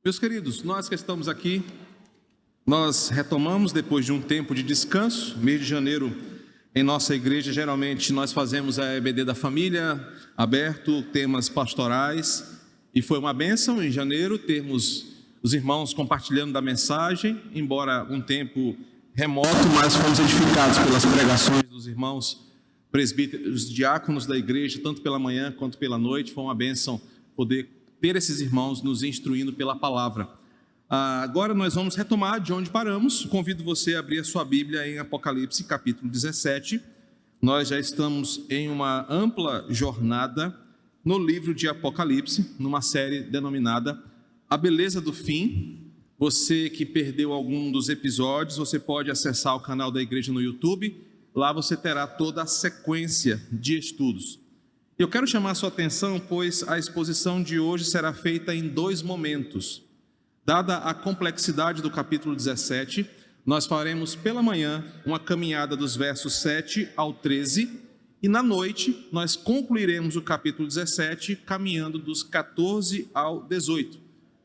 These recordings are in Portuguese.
Meus queridos, nós que estamos aqui, nós retomamos depois de um tempo de descanso. Mês de janeiro, em nossa igreja, geralmente nós fazemos a EBD da família, aberto, temas pastorais, e foi uma bênção em janeiro termos os irmãos compartilhando da mensagem, embora um tempo remoto, mas fomos edificados pelas pregações dos irmãos presbíteros, diáconos da igreja, tanto pela manhã quanto pela noite. Foi uma bênção poder ter esses irmãos nos instruindo pela palavra. Agora nós vamos retomar de onde paramos. Convido você a abrir a sua Bíblia em Apocalipse, capítulo 17. Nós já estamos em uma ampla jornada no livro de Apocalipse, numa série denominada A Beleza do Fim. Você que perdeu algum dos episódios, você pode acessar o canal da igreja no YouTube. Lá você terá toda a sequência de estudos. Eu quero chamar a sua atenção, pois a exposição de hoje será feita em dois momentos. Dada a complexidade do capítulo 17, nós faremos pela manhã uma caminhada dos versos 7 ao 13, e na noite nós concluiremos o capítulo 17 caminhando dos 14 ao 18,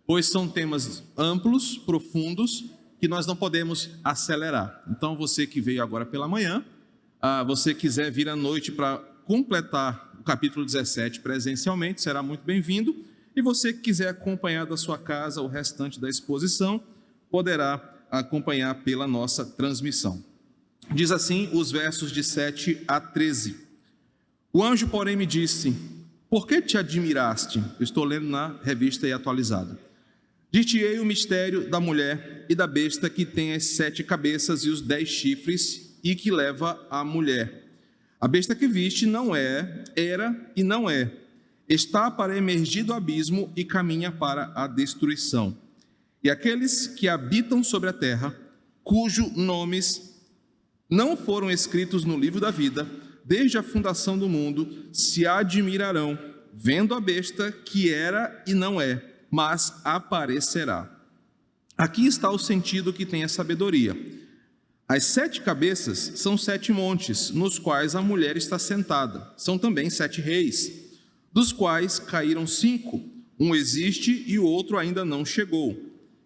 pois são temas amplos, profundos, que nós não podemos acelerar. Então você que veio agora pela manhã, você quiser vir à noite para completar o capítulo 17 presencialmente, será muito bem-vindo. E você que quiser acompanhar da sua casa o restante da exposição, poderá acompanhar pela nossa transmissão. Diz assim os versos de 7 a 13. O anjo, porém, me disse: por que te admiraste? Eu estou lendo na revista e atualizada. Dir-te-ei o mistério da mulher e da besta que tem as 7 cabeças e os 10 chifres e que leva a mulher. A besta que viste não era e não é. Está para emergir do abismo e caminha para a destruição. E aqueles que habitam sobre a terra, cujos nomes não foram escritos no livro da vida, desde a fundação do mundo, se admirarão, vendo a besta que era e não é, mas aparecerá. Aqui está o sentido que tem a sabedoria. As 7 cabeças são 7 montes, nos quais a mulher está sentada. São também 7 reis, dos quais caíram 5. Um existe e o outro ainda não chegou.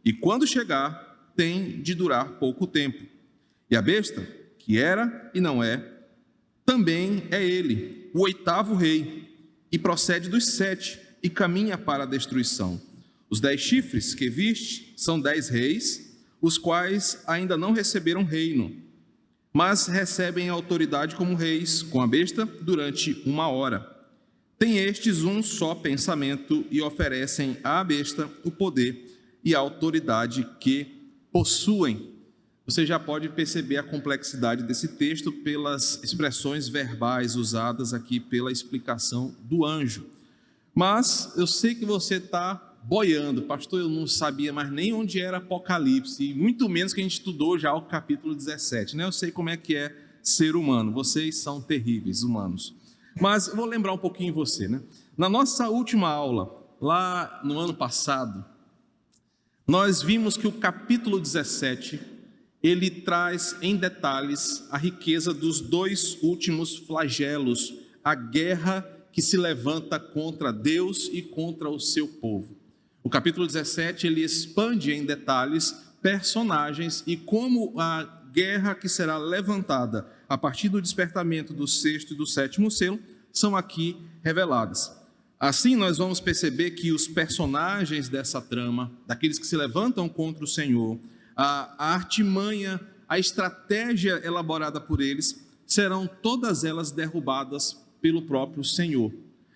E quando chegar, tem de durar pouco tempo. E a besta, que era e não é, também é ele, o 8º rei, e procede dos 7, e caminha para a destruição. Os 10 chifres que viste são 10 reis, os quais ainda não receberam reino, mas recebem autoridade como reis com a besta durante 1 hora. Tem estes um só pensamento e oferecem à besta o poder e a autoridade que possuem. Você já pode perceber a complexidade desse texto pelas expressões verbais usadas aqui pela explicação do anjo. Mas eu sei que você está boiando: pastor, eu não sabia mais nem onde era Apocalipse, e muito menos que a gente estudou já o capítulo 17, né? Eu sei como é que é ser humano, vocês são terríveis, humanos. Mas eu vou lembrar um pouquinho você, né? Na nossa última aula, lá no ano passado, nós vimos que o capítulo 17, ele traz em detalhes a riqueza dos 2 últimos flagelos, a guerra que se levanta contra Deus e contra o seu povo. O capítulo 17, ele expande em detalhes personagens e como a guerra que será levantada a partir do despertamento do 6º e do 7º selo são aqui reveladas. Assim, nós vamos perceber que os personagens dessa trama, daqueles que se levantam contra o Senhor, a artimanha, a estratégia elaborada por eles, serão todas elas derrubadas pelo próprio Senhor.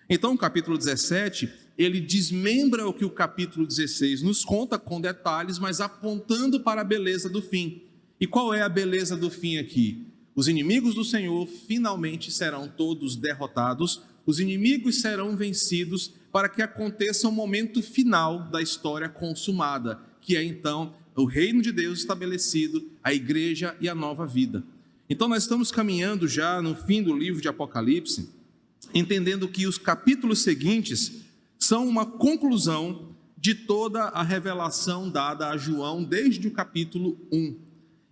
Então, o capítulo 17, ele desmembra o que o capítulo 16 nos conta com detalhes, mas apontando para a beleza do fim. E qual é a beleza do fim aqui? Os inimigos do Senhor finalmente serão todos derrotados, os inimigos serão vencidos para que aconteça o momento final da história consumada, que é então o reino de Deus estabelecido, a igreja e a nova vida. Então nós estamos caminhando já no fim do livro de Apocalipse, entendendo que os capítulos seguintes são uma conclusão de toda a revelação dada a João desde o capítulo 1.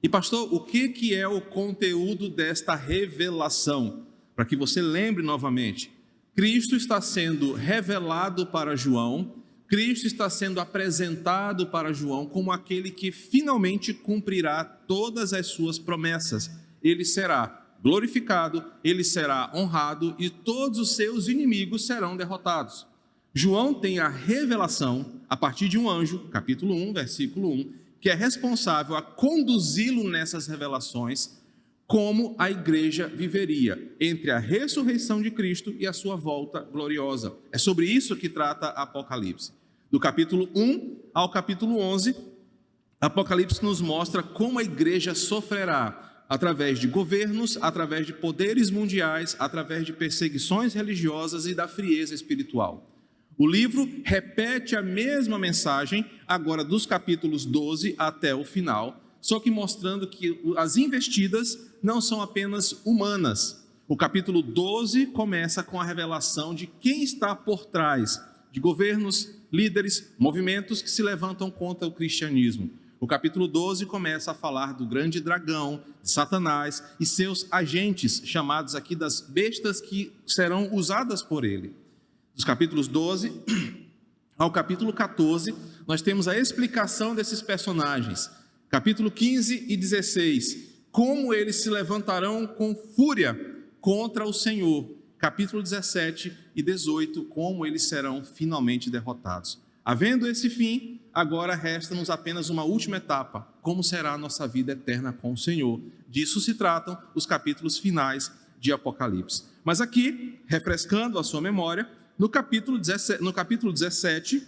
E pastor, o que é o conteúdo desta revelação? Para que você lembre novamente, Cristo está sendo revelado para João, Cristo está sendo apresentado para João como aquele que finalmente cumprirá todas as suas promessas. Ele será glorificado, ele será honrado e todos os seus inimigos serão derrotados. João tem a revelação, a partir de um anjo, capítulo 1, versículo 1, que é responsável a conduzi-lo nessas revelações, como a igreja viveria entre a ressurreição de Cristo e a sua volta gloriosa. É sobre isso que trata Apocalipse. Do capítulo 1 ao capítulo 11, Apocalipse nos mostra como a igreja sofrerá através de governos, através de poderes mundiais, através de perseguições religiosas e da frieza espiritual. O livro repete a mesma mensagem, agora dos capítulos 12 até o final, só que mostrando que as investidas não são apenas humanas. O capítulo 12 começa com a revelação de quem está por trás de governos, líderes, movimentos que se levantam contra o cristianismo. O capítulo 12 começa a falar do grande dragão, de Satanás e seus agentes, chamados aqui das bestas que serão usadas por ele. Dos capítulos 12 ao capítulo 14, nós temos a explicação desses personagens. Capítulo 15 e 16, como eles se levantarão com fúria contra o Senhor. Capítulo 17 e 18, como eles serão finalmente derrotados. Havendo esse fim, agora resta-nos apenas uma última etapa, como será a nossa vida eterna com o Senhor. Disso se tratam os capítulos finais de Apocalipse. Mas aqui, refrescando a sua memória, no capítulo 17,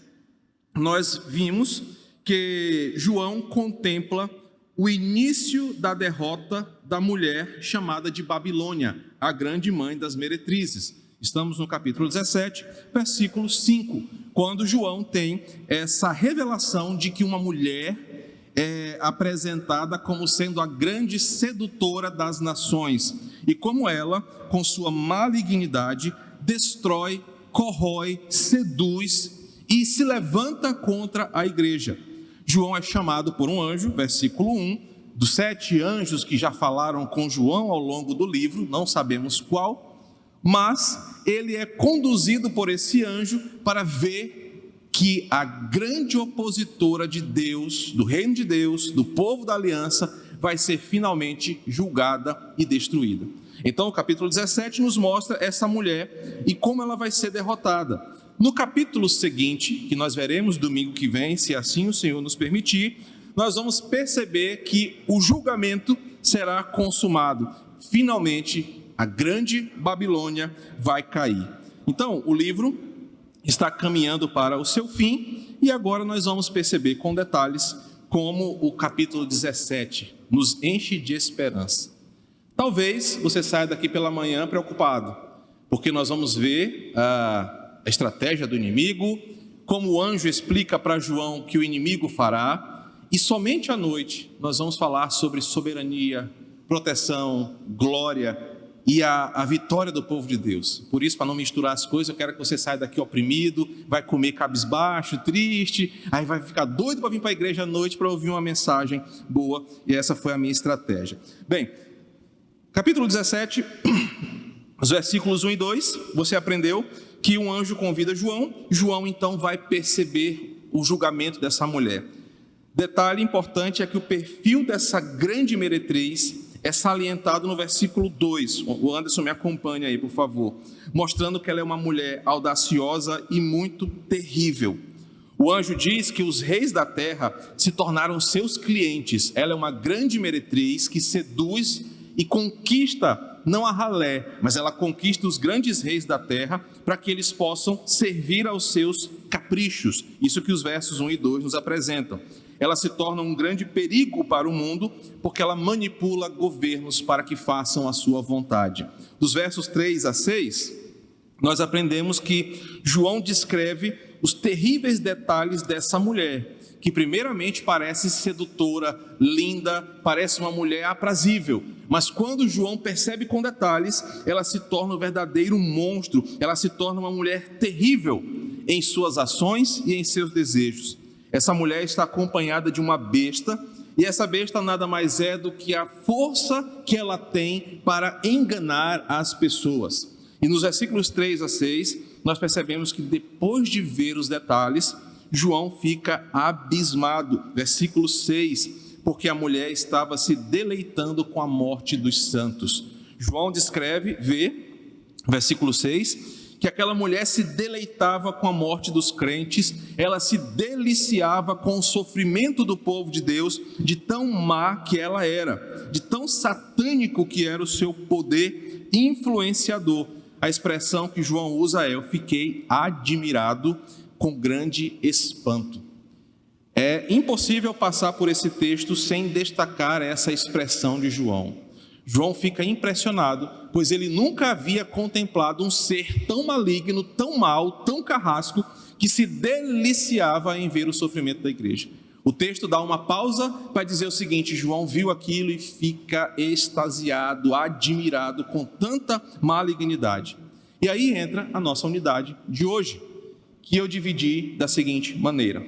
nós vimos que João contempla o início da derrota da mulher chamada de Babilônia, a grande mãe das meretrizes. Estamos no capítulo 17, versículo 5, quando João tem essa revelação de que uma mulher é apresentada como sendo a grande sedutora das nações, e como ela, com sua malignidade, destrói, corrói, seduz e se levanta contra a igreja. João é chamado por um anjo, versículo 1, dos 7 anjos que já falaram com João ao longo do livro, não sabemos qual, mas ele é conduzido por esse anjo para ver que a grande opositora de Deus, do reino de Deus, do povo da aliança, vai ser finalmente julgada e destruída. Então o capítulo 17 nos mostra essa mulher e como ela vai ser derrotada. No capítulo seguinte, que nós veremos domingo que vem, se assim o Senhor nos permitir, nós vamos perceber que o julgamento será consumado. Finalmente, a grande Babilônia vai cair. Então, o livro está caminhando para o seu fim e agora nós vamos perceber com detalhes como o capítulo 17 nos enche de esperança. Talvez você saia daqui pela manhã preocupado, porque nós vamos ver a estratégia do inimigo, como o anjo explica para João que o inimigo fará, e somente à noite nós vamos falar sobre soberania, proteção, glória e a vitória do povo de Deus. Por isso, para não misturar as coisas, eu quero que você saia daqui oprimido, vai comer cabisbaixo, triste, aí vai ficar doido para vir para a igreja à noite para ouvir uma mensagem boa, e essa foi a minha estratégia. Bem, capítulo 17, os versículos 1 e 2, você aprendeu que um anjo convida João, João então vai perceber o julgamento dessa mulher. Detalhe importante é que o perfil dessa grande meretriz é salientado no versículo 2, o Anderson me acompanha aí por favor, mostrando que ela é uma mulher audaciosa e muito terrível. O anjo diz que os reis da terra se tornaram seus clientes, ela é uma grande meretriz que seduz e conquista, não a ralé, mas ela conquista os grandes reis da terra para que eles possam servir aos seus caprichos. Isso que os versos 1 e 2 nos apresentam. Ela se torna um grande perigo para o mundo porque ela manipula governos para que façam a sua vontade. Dos versos 3 a 6, nós aprendemos que João descreve os terríveis detalhes dessa mulher, que primeiramente parece sedutora, linda, parece uma mulher aprazível, mas quando João percebe com detalhes, ela se torna um verdadeiro monstro, ela se torna uma mulher terrível em suas ações e em seus desejos. Essa mulher está acompanhada de uma besta, e essa besta nada mais é do que a força que ela tem para enganar as pessoas. E nos versículos 3 a 6, nós percebemos que depois de ver os detalhes, João fica abismado. Versículo 6, porque a mulher estava se deleitando com a morte dos santos. João descreve, versículo 6, que aquela mulher se deleitava com a morte dos crentes, ela se deliciava com o sofrimento do povo de Deus, de tão má que ela era, de tão satânico que era o seu poder influenciador. A expressão que João usa é: eu fiquei admirado com grande espanto. É impossível passar por esse texto sem destacar essa expressão de João. João fica impressionado, pois ele nunca havia contemplado um ser tão maligno, tão mau, tão carrasco, que se deliciava em ver o sofrimento da igreja. O texto dá uma pausa para dizer o seguinte: João viu aquilo e fica extasiado, admirado com tanta malignidade. E aí entra a nossa unidade de hoje, que eu dividi da seguinte maneira.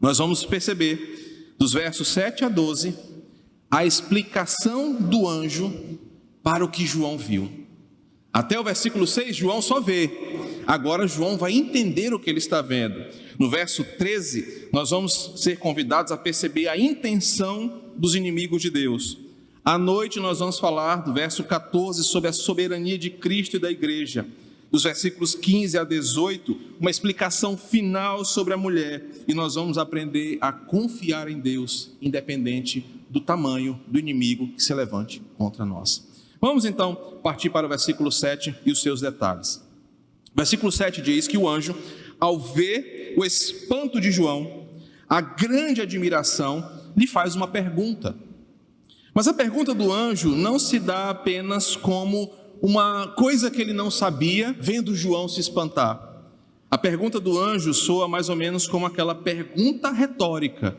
Nós vamos perceber, dos versos 7 a 12, a explicação do anjo para o que João viu. Até o versículo 6, João só vê. Agora João vai entender o que ele está vendo. No verso 13, nós vamos ser convidados a perceber a intenção dos inimigos de Deus. À noite nós vamos falar, do verso 14, sobre a soberania de Cristo e da igreja. Dos versículos 15 a 18, uma explicação final sobre a mulher. E nós vamos aprender a confiar em Deus, independente do tamanho do inimigo que se levante contra nós. Vamos então partir para o versículo 7 e os seus detalhes. O versículo 7 diz que o anjo, ao ver o espanto de João, a grande admiração, lhe faz uma pergunta. Mas a pergunta do anjo não se dá apenas como uma coisa que ele não sabia, vendo João se espantar. A pergunta do anjo soa mais ou menos como aquela pergunta retórica,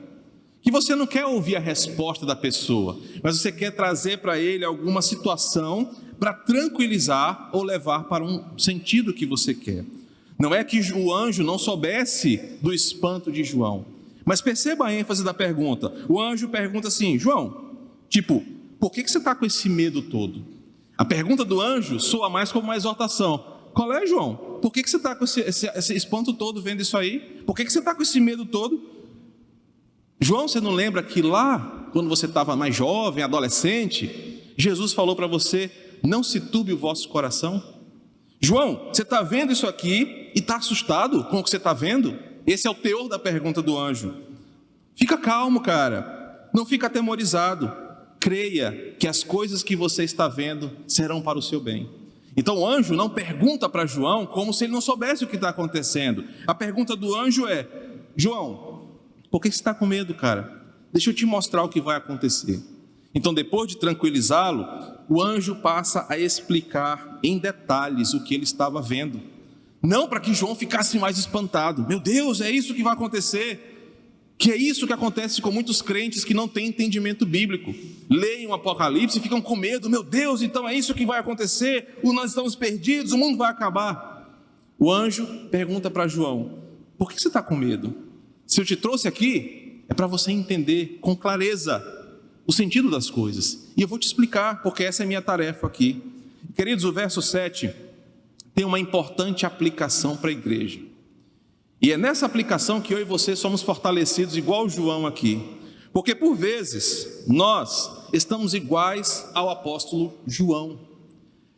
que você não quer ouvir a resposta da pessoa, mas você quer trazer para ele alguma situação para tranquilizar ou levar para um sentido que você quer. Não é que o anjo não soubesse do espanto de João, mas perceba a ênfase da pergunta. O anjo pergunta assim: João, por que você está com esse medo todo? A pergunta do anjo soa mais como uma exortação. Qual é, João? Por que você está com esse espanto todo vendo isso aí? Por que você está com esse medo todo? João, você não lembra que lá, quando você estava mais jovem, adolescente, Jesus falou para você: não se turbe o vosso coração? João, você está vendo isso aqui e está assustado com o que você está vendo? Esse é o teor da pergunta do anjo. Fica calmo, cara, não fica atemorizado. Creia que as coisas que você está vendo serão para o seu bem. Então o anjo não pergunta para João como se ele não soubesse o que está acontecendo. A pergunta do anjo é: João, por que você está com medo, cara? Deixa eu te mostrar o que vai acontecer. Então, depois de tranquilizá-lo, o anjo passa a explicar em detalhes o que ele estava vendo. Não para que João ficasse mais espantado. Meu Deus, é isso que vai acontecer? Que é isso que acontece com muitos crentes que não têm entendimento bíblico. Leem o Apocalipse e ficam com medo. Meu Deus, então é isso que vai acontecer? Nós estamos perdidos, o mundo vai acabar. O anjo pergunta para João: por que você está com medo? Se eu te trouxe aqui, é para você entender com clareza o sentido das coisas. E eu vou te explicar, porque essa é a minha tarefa aqui. Queridos, o verso 7 tem uma importante aplicação para a igreja. E é nessa aplicação que eu e você somos fortalecidos, igual o João aqui. Porque por vezes, nós estamos iguais ao apóstolo João,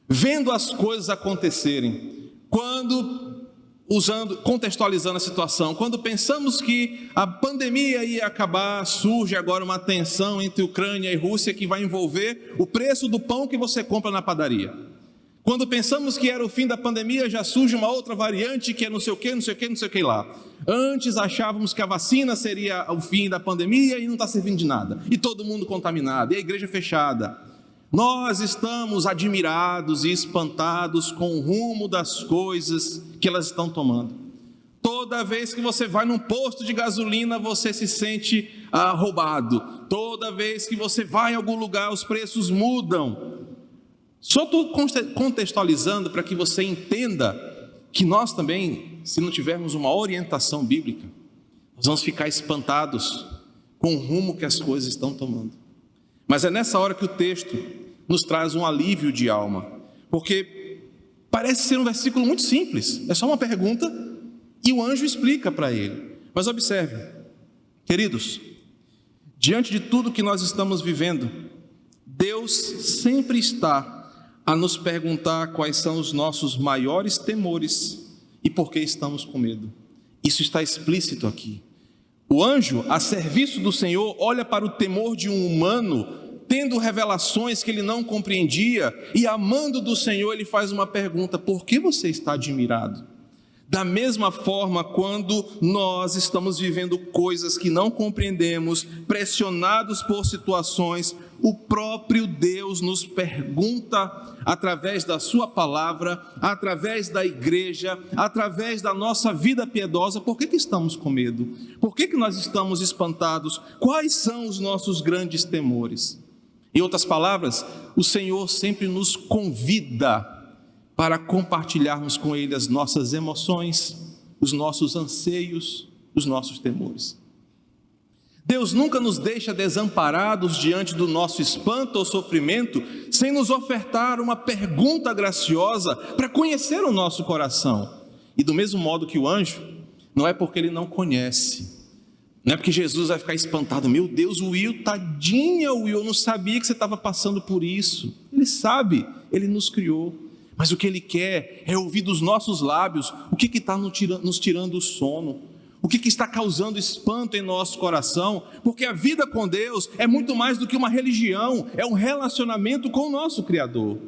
vendo as coisas acontecerem, contextualizando a situação, quando pensamos que a pandemia ia acabar, surge agora uma tensão entre Ucrânia e Rússia que vai envolver o preço do pão que você compra na padaria. Quando pensamos que era o fim da pandemia, já surge uma outra variante que é não sei o que lá. Antes achávamos que a vacina seria o fim da pandemia e não está servindo de nada. E todo mundo contaminado, e a igreja fechada. Nós estamos admirados e espantados com o rumo das coisas que elas estão tomando. Toda vez que você vai num posto de gasolina, você se sente roubado. Toda vez que você vai em algum lugar, os preços mudam. Só estou contextualizando para que você entenda que nós também, se não tivermos uma orientação bíblica, nós vamos ficar espantados com o rumo que as coisas estão tomando. Mas é nessa hora que o texto nos traz um alívio de alma, porque parece ser um versículo muito simples, é só uma pergunta e o anjo explica para ele. Mas observe, queridos, diante de tudo que nós estamos vivendo, Deus sempre está a nos perguntar quais são os nossos maiores temores e por que estamos com medo. Isso está explícito aqui. O anjo, a serviço do Senhor, olha para o temor de um humano, tendo revelações que ele não compreendia, e amando do Senhor, ele faz uma pergunta: por que você está admirado? Da mesma forma, quando nós estamos vivendo coisas que não compreendemos, pressionados por situações, o próprio Deus nos pergunta, através da sua palavra, através da igreja, através da nossa vida piedosa, por que estamos com medo? Por que nós estamos espantados? Quais são os nossos grandes temores? Em outras palavras, o Senhor sempre nos convida para compartilharmos com Ele as nossas emoções, os nossos anseios, os nossos temores. Deus nunca nos deixa desamparados diante do nosso espanto ou sofrimento, sem nos ofertar uma pergunta graciosa para conhecer o nosso coração. E do mesmo modo que o anjo, não é porque ele não conhece, não é porque Jesus vai ficar espantado: meu Deus, o Will, tadinha, Will, eu não sabia que você estava passando por isso. Ele sabe, ele nos criou. Mas o que Ele quer é ouvir dos nossos lábios o que está nos tirando o sono, o que está causando espanto em nosso coração, porque a vida com Deus é muito mais do que uma religião, é um relacionamento com o nosso Criador.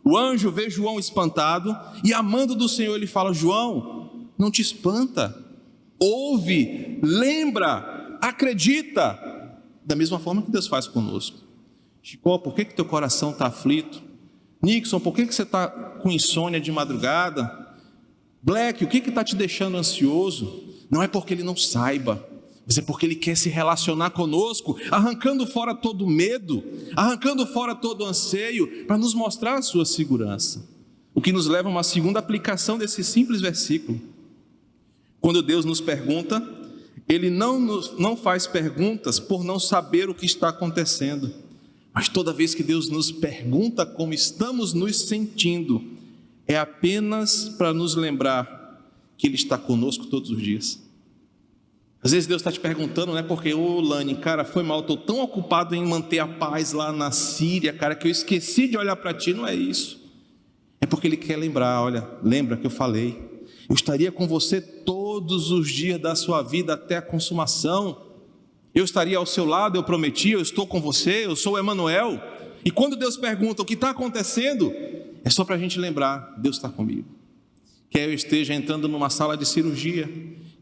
O anjo vê João espantado e, amando do Senhor, ele fala: João, não te espanta, ouve, lembra, acredita, da mesma forma que Deus faz conosco. Chico, por que teu coração está aflito? Nixon, por que você está com insônia de madrugada? Black, o que está te deixando ansioso? Não é porque ele não saiba, mas é porque ele quer se relacionar conosco, arrancando fora todo medo, arrancando fora todo anseio, para nos mostrar a sua segurança. O que nos leva a uma segunda aplicação desse simples versículo. Quando Deus nos pergunta, Ele não faz perguntas por não saber o que está acontecendo. Mas toda vez que Deus nos pergunta como estamos nos sentindo, é apenas para nos lembrar que Ele está conosco todos os dias. Às vezes Deus está te perguntando, não é porque: ô Lani, cara, foi mal, estou tão ocupado em manter a paz lá na Síria, cara, que eu esqueci de olhar para ti. Não é isso. É porque Ele quer lembrar: olha, lembra que eu falei, eu estaria com você todos os dias da sua vida até a consumação. Eu estaria ao seu lado, eu prometi, eu estou com você, eu sou o Emanuel. E quando Deus pergunta o que está acontecendo, é só para a gente lembrar: Deus está comigo. Quer eu esteja entrando numa sala de cirurgia,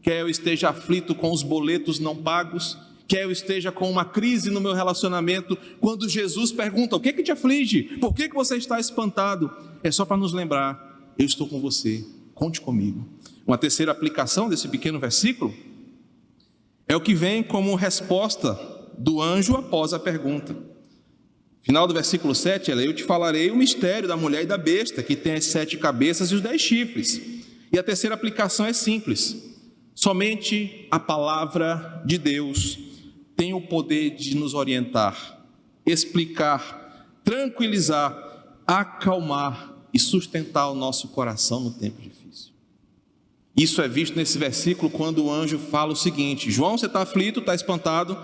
quer eu esteja aflito com os boletos não pagos, quer eu esteja com uma crise no meu relacionamento, quando Jesus pergunta: o que te aflige? Por que você está espantado? É só para nos lembrar: eu estou com você, conte comigo. Uma terceira aplicação desse pequeno versículo é o que vem como resposta do anjo após a pergunta. Final do versículo 7, eu te falarei o mistério da mulher e da besta, que tem as 7 cabeças e os 10 chifres. E a terceira aplicação é simples: somente a palavra de Deus tem o poder de nos orientar, explicar, tranquilizar, acalmar e sustentar o nosso coração no tempo difícil. Isso é visto nesse versículo quando o anjo fala o seguinte: João, você está aflito, está espantado,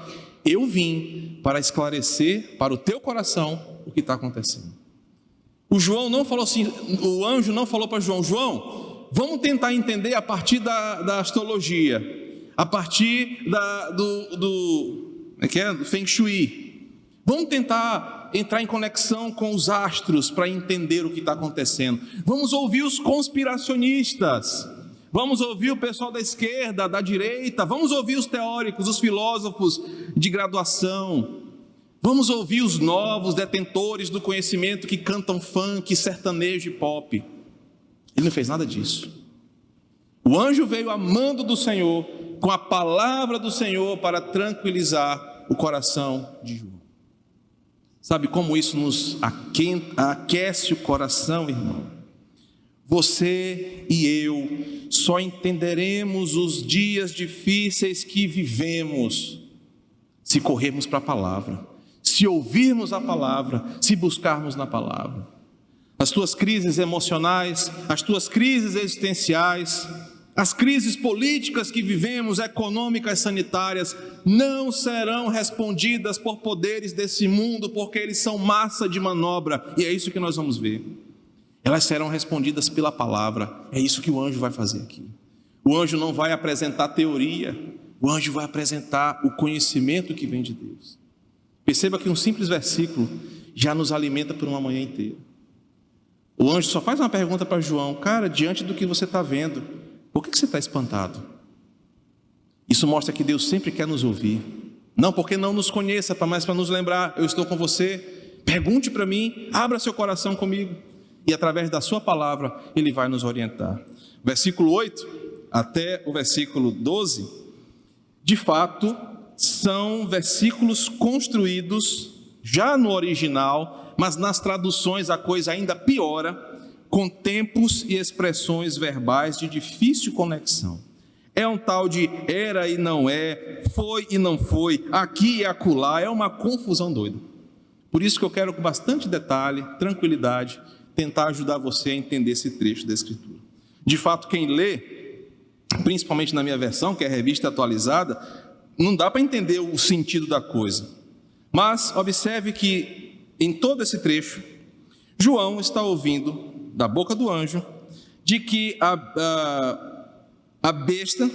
eu vim para esclarecer para o teu coração o que está acontecendo. O anjo não falou para João: João, vamos tentar entender a partir da astrologia, a partir do Feng Shui. Vamos tentar entrar em conexão com os astros para entender o que está acontecendo. Vamos ouvir os conspiracionistas. Vamos ouvir o pessoal da esquerda, da direita, vamos ouvir os teóricos, os filósofos de graduação, vamos ouvir os novos detentores do conhecimento que cantam funk, sertanejo e pop. Ele não fez nada disso. O anjo veio amando do Senhor, com a palavra do Senhor, para tranquilizar o coração de João. Sabe como isso nos aquece o coração, irmão? Você e eu só entenderemos os dias difíceis que vivemos se corrermos para a palavra, se ouvirmos a palavra, se buscarmos na palavra. As tuas crises emocionais, as tuas crises existenciais, As crises políticas que vivemos, econômicas, sanitárias, não serão respondidas por poderes desse mundo, porque eles são massa de manobra, e é isso que nós vamos ver. Elas serão respondidas pela palavra, é isso que o anjo vai fazer aqui. O anjo não vai apresentar teoria, o anjo vai apresentar o conhecimento que vem de Deus. Perceba que um simples versículo já nos alimenta por uma manhã inteira. O anjo só faz uma pergunta para João: cara, diante do que você está vendo, por que você está espantado? Isso mostra que Deus sempre quer nos ouvir. Não porque não nos conheça, mas para nos lembrar: eu estou com você, pergunte para mim, abra seu coração comigo. E através da sua palavra, Ele vai nos orientar. Versículo 8 até o versículo 12, de fato, são versículos construídos já no original, mas nas traduções a coisa ainda piora, com tempos e expressões verbais de difícil conexão. É um tal de era e não é, foi e não foi, aqui e acolá, é uma confusão doida. Por isso que eu quero, com bastante detalhe, tranquilidade, tentar ajudar você a entender esse trecho da Escritura. De fato, quem lê, principalmente na minha versão, que é a revista atualizada, não dá para entender o sentido da coisa. Mas observe que em todo esse trecho, João está ouvindo da boca do anjo de que a besta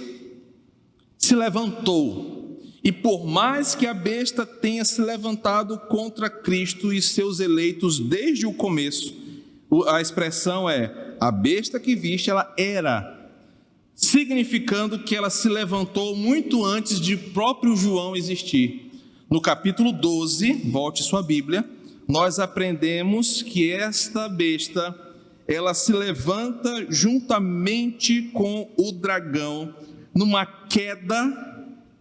se levantou. E por mais que a besta tenha se levantado contra Cristo e seus eleitos desde o começo, a expressão é: a besta que viste, ela era, significando que ela se levantou muito antes de próprio João existir. No capítulo 12, volte sua Bíblia, nós aprendemos que esta besta, ela se levanta juntamente com o dragão, numa queda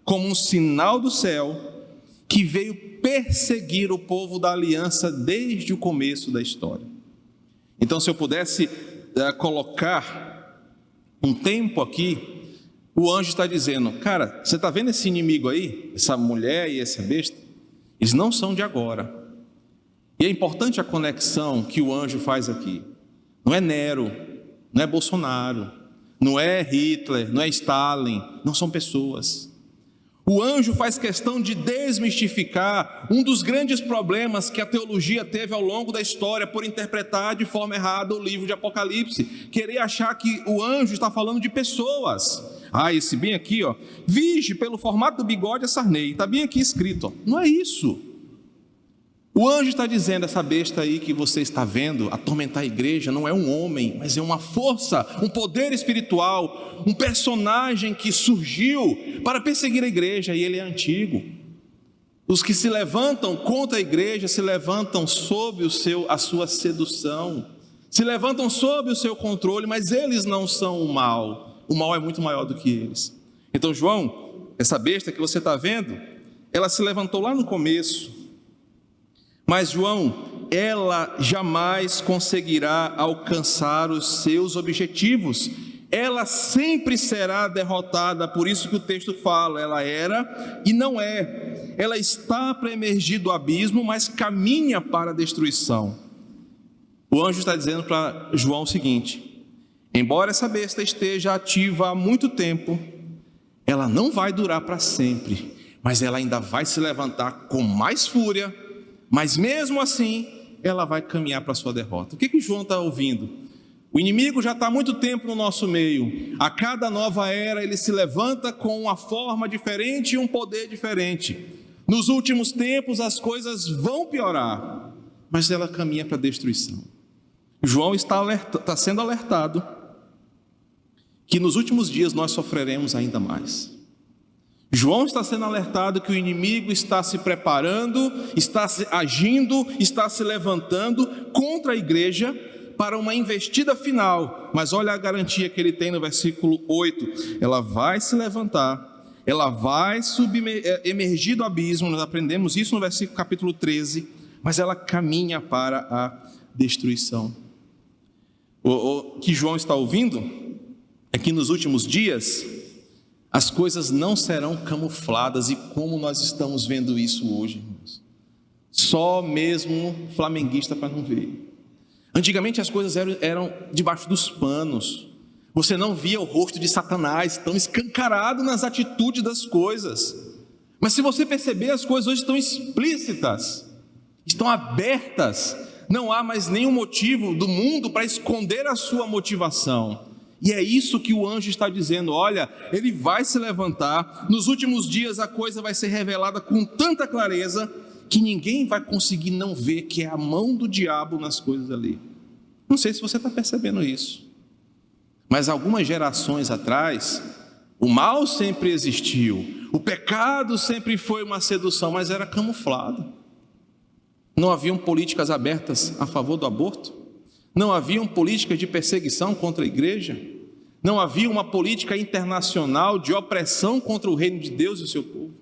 como um sinal do céu, que veio perseguir o povo da aliança desde o começo da história. Então, se eu pudesse colocar um tempo aqui, o anjo está dizendo: cara, você está vendo esse inimigo aí, essa mulher e essa besta? Eles não são de agora. E é importante a conexão que o anjo faz aqui. Não é Nero, não é Bolsonaro, não é Hitler, não é Stalin, não são pessoas. O anjo faz questão de desmistificar um dos grandes problemas que a teologia teve ao longo da história por interpretar de forma errada o livro de Apocalipse, querer achar que o anjo está falando de pessoas. Esse bem aqui, vige pelo formato do bigode a Sarney, está bem aqui escrito, não é isso. O anjo está dizendo: essa besta aí que você está vendo atormentar a igreja não é um homem, mas é uma força, um poder espiritual, um personagem que surgiu para perseguir a igreja, e ele é antigo. Os que se levantam contra a igreja se levantam sob a sua sedução, se levantam sob o seu controle, mas eles não são o mal é muito maior do que eles. Então, João, essa besta que você está vendo, ela se levantou lá no começo. Mas, João, ela jamais conseguirá alcançar os seus objetivos. Ela sempre será derrotada, por isso que o texto fala: ela era e não é. Ela está para emergir do abismo, mas caminha para a destruição. O anjo está dizendo para João o seguinte: embora essa besta esteja ativa há muito tempo, ela não vai durar para sempre, mas ela ainda vai se levantar com mais fúria. Mas mesmo assim, ela vai caminhar para a sua derrota. O que João está ouvindo? O inimigo já está há muito tempo no nosso meio. A cada nova era, ele se levanta com uma forma diferente e um poder diferente. Nos últimos tempos, as coisas vão piorar, mas ela caminha para a destruição. João está sendo alertado que nos últimos dias nós sofreremos ainda mais. João está sendo alertado que o inimigo está se preparando, está agindo, está se levantando contra a igreja para uma investida final. Mas olha a garantia que ele tem no versículo 8: ela vai se levantar, ela vai emergir do abismo. Nós aprendemos isso no versículo capítulo 13, mas ela caminha para a destruição. O que João está ouvindo é que nos últimos dias as coisas não serão camufladas, e como nós estamos vendo isso hoje, irmãos. Só mesmo flamenguista para não ver. Antigamente as coisas eram debaixo dos panos. Você não via o rosto de Satanás tão escancarado nas atitudes das coisas. Mas se você perceber, as coisas hoje estão explícitas, estão abertas. Não há mais nenhum motivo do mundo para esconder a sua motivação. E é isso que o anjo está dizendo: olha, ele vai se levantar, nos últimos dias a coisa vai ser revelada com tanta clareza que ninguém vai conseguir não ver que é a mão do diabo nas coisas ali. Não sei se você está percebendo isso, mas algumas gerações atrás, o mal sempre existiu, o pecado sempre foi uma sedução, mas era camuflado. Não haviam políticas abertas a favor do aborto, não haviam políticas de perseguição contra a igreja, não havia uma política internacional de opressão contra o reino de Deus e o seu povo.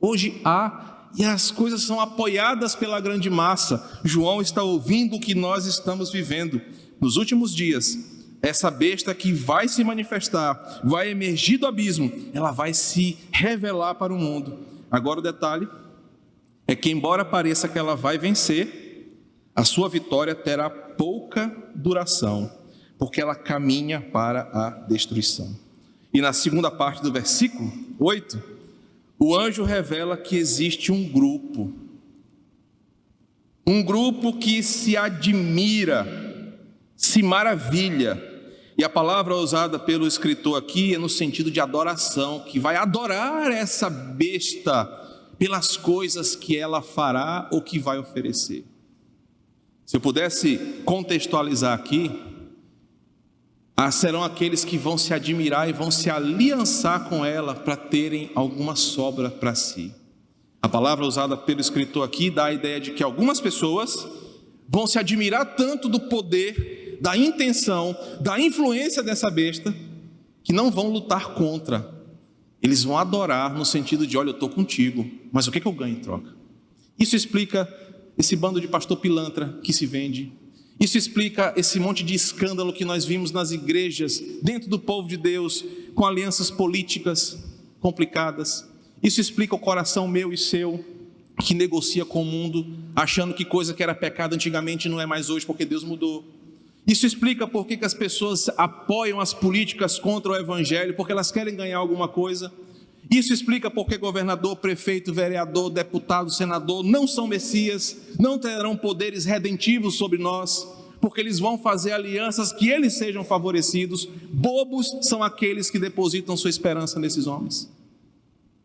Hoje há, e as coisas são apoiadas pela grande massa. João está ouvindo o que nós estamos vivendo. Nos últimos dias, essa besta que vai se manifestar, vai emergir do abismo, ela vai se revelar para o mundo. Agora o detalhe é que, embora pareça que ela vai vencer, a sua vitória terá pouca duração, porque ela caminha para a destruição. E na segunda parte do versículo 8, o anjo revela que existe um grupo que se admira, se maravilha, e a palavra usada pelo escritor aqui é no sentido de adoração, que vai adorar essa besta pelas coisas que ela fará ou que vai oferecer. Se eu pudesse contextualizar aqui, serão aqueles que vão se admirar e vão se aliançar com ela para terem alguma sobra para si. A palavra usada pelo escritor aqui dá a ideia de que algumas pessoas vão se admirar tanto do poder, da intenção, da influência dessa besta, que não vão lutar contra. Eles vão adorar no sentido de: olha, eu estou contigo, mas o que eu ganho em troca? Isso explica esse bando de pastor pilantra que se vende. Isso explica esse monte de escândalo que nós vimos nas igrejas, dentro do povo de Deus, com alianças políticas complicadas. Isso explica o coração meu e seu, que negocia com o mundo, achando que coisa que era pecado antigamente não é mais hoje, porque Deus mudou. Isso explica por que as pessoas apoiam as políticas contra o evangelho, porque elas querem ganhar alguma coisa. Isso explica por que governador, prefeito, vereador, deputado, senador não são messias, não terão poderes redentivos sobre nós, porque eles vão fazer alianças que eles sejam favorecidos. Bobos são aqueles que depositam sua esperança nesses homens.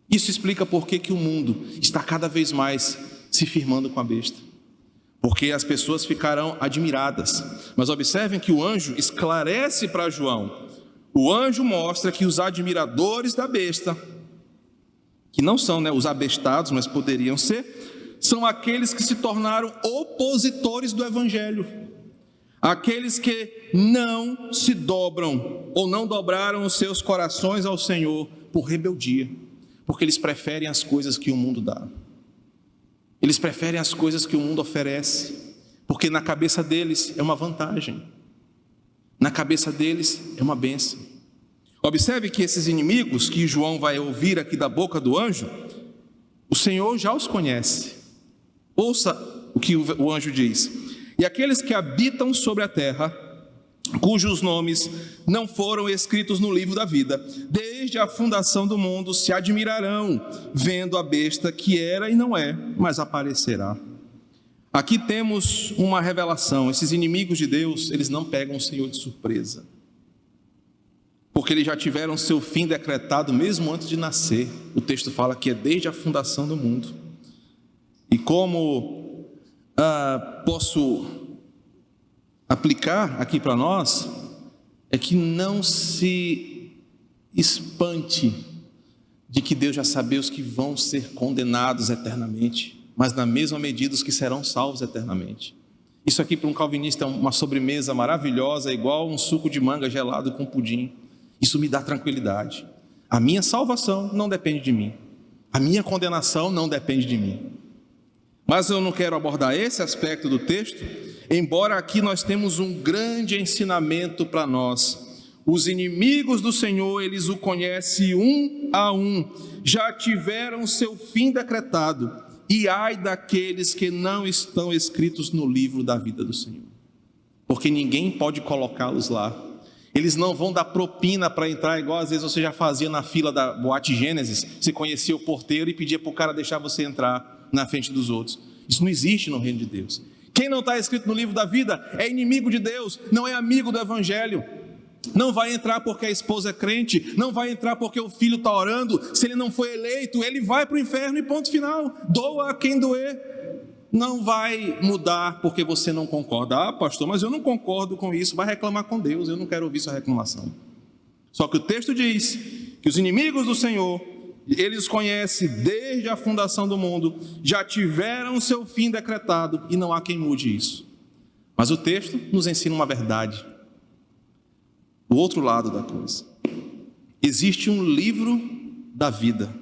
Isso explica por que o mundo está cada vez mais se firmando com a besta, porque as pessoas ficarão admiradas. Mas observem que o anjo esclarece para João. O anjo mostra que os admiradores da besta, que não são os abestados, mas poderiam ser, são aqueles que se tornaram opositores do evangelho, aqueles que não se dobram ou não dobraram os seus corações ao Senhor por rebeldia, porque eles preferem as coisas que o mundo dá. Eles preferem as coisas que o mundo oferece, porque na cabeça deles é uma vantagem, na cabeça deles é uma bênção. Observe que esses inimigos que João vai ouvir aqui da boca do anjo, o Senhor já os conhece. Ouça o que o anjo diz: e aqueles que habitam sobre a terra, cujos nomes não foram escritos no livro da vida, desde a fundação do mundo, se admirarão, vendo a besta que era e não é, mas aparecerá. Aqui temos uma revelação: esses inimigos de Deus, eles não pegam o Senhor de surpresa, porque eles já tiveram seu fim decretado mesmo antes de nascer. O texto fala que é desde a fundação do mundo. E como posso aplicar aqui para nós, é que não se espante de que Deus já sabia os que vão ser condenados eternamente, mas na mesma medida os que serão salvos eternamente. Isso aqui para um calvinista é uma sobremesa maravilhosa, igual um suco de manga gelado com pudim. Isso me dá tranquilidade. A minha salvação não depende de mim, a minha condenação não depende de mim. Mas eu não quero abordar esse aspecto do texto, embora aqui nós temos um grande ensinamento para nós. Os inimigos do Senhor, eles o conhecem um a um, já tiveram seu fim decretado, e ai daqueles que não estão escritos no livro da vida do Senhor, porque ninguém pode colocá-los lá. Eles não vão dar propina para entrar, igual às vezes você já fazia na fila da Boate Gênesis. Você conhecia o porteiro e pedia para o cara deixar você entrar na frente dos outros. Isso não existe no reino de Deus. Quem não está escrito no livro da vida é inimigo de Deus, não é amigo do evangelho. Não vai entrar porque a esposa é crente, não vai entrar porque o filho está orando. Se ele não foi eleito, ele vai para o inferno e ponto final. Doa a quem doer. Não vai mudar porque você não concorda. Ah, pastor, mas eu não concordo com isso. Vai reclamar com Deus, eu não quero ouvir sua reclamação. Só que o texto diz que os inimigos do Senhor, eles conhecem desde a fundação do mundo, já tiveram seu fim decretado e não há quem mude isso. Mas o texto nos ensina uma verdade. O outro lado da coisa. Existe um livro da vida.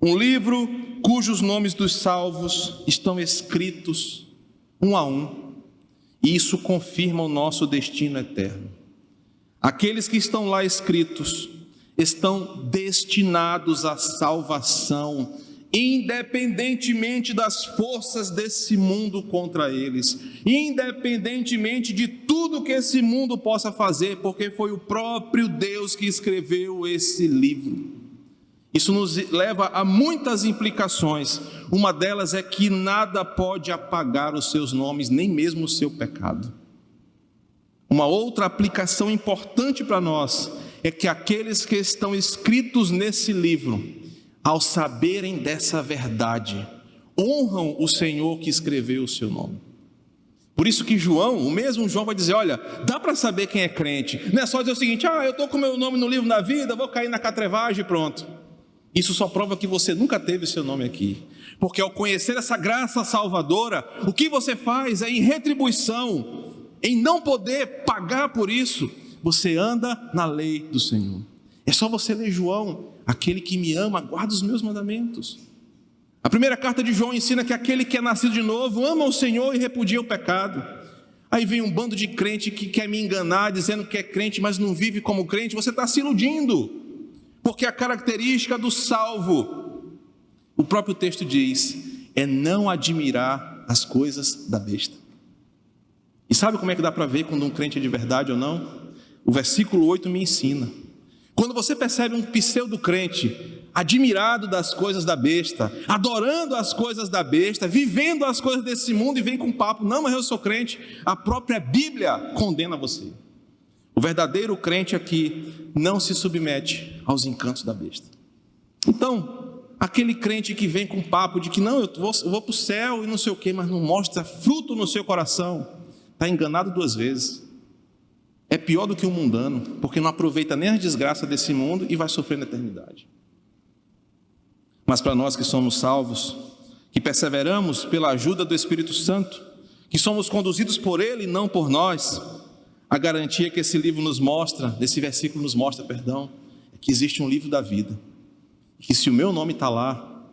Um livro cujos nomes dos salvos estão escritos um a um. E isso confirma o nosso destino eterno. Aqueles que estão lá escritos estão destinados à salvação, independentemente das forças desse mundo contra eles, independentemente de tudo que esse mundo possa fazer, porque foi o próprio Deus que escreveu esse livro. Isso nos leva a muitas implicações. Uma delas é que nada pode apagar os seus nomes, nem mesmo o seu pecado. Uma outra aplicação importante para nós é que aqueles que estão escritos nesse livro, ao saberem dessa verdade, honram o Senhor que escreveu o seu nome. Por isso que João, o mesmo João vai dizer, olha, dá para saber quem é crente. Não é só dizer o seguinte, eu estou com meu nome no livro da vida, vou cair na catrevagem e pronto. Isso só prova que você nunca teve seu nome aqui. Porque ao conhecer essa graça salvadora, o que você faz é em retribuição, em não poder pagar por isso, você anda na lei do Senhor. É só você ler João, aquele que me ama, guarda os meus mandamentos. A primeira carta de João ensina que aquele que é nascido de novo ama o Senhor e repudia o pecado. Aí vem um bando de crente que quer me enganar, dizendo que é crente, mas não vive como crente. Você está se iludindo. Porque a característica do salvo, o próprio texto diz, é não admirar as coisas da besta. E sabe como é que dá para ver quando um crente é de verdade ou não? O versículo 8 me ensina. Quando você percebe um pseudo-crente admirado das coisas da besta, adorando as coisas da besta, vivendo as coisas desse mundo e vem com papo, não, mas eu sou crente, a própria Bíblia condena você. O verdadeiro crente aqui não se submete aos encantos da besta. Então, aquele crente que vem com papo de que não, eu vou para o céu e não sei o quê, mas não mostra fruto no seu coração, está enganado duas vezes. É pior do que um mundano, porque não aproveita nem a desgraça desse mundo e vai sofrer na eternidade. Mas para nós que somos salvos, que perseveramos pela ajuda do Espírito Santo, que somos conduzidos por Ele e não por nós, a garantia que esse livro nos mostra, desse versículo nos mostra, é que existe um livro da vida. E que se o meu nome está lá,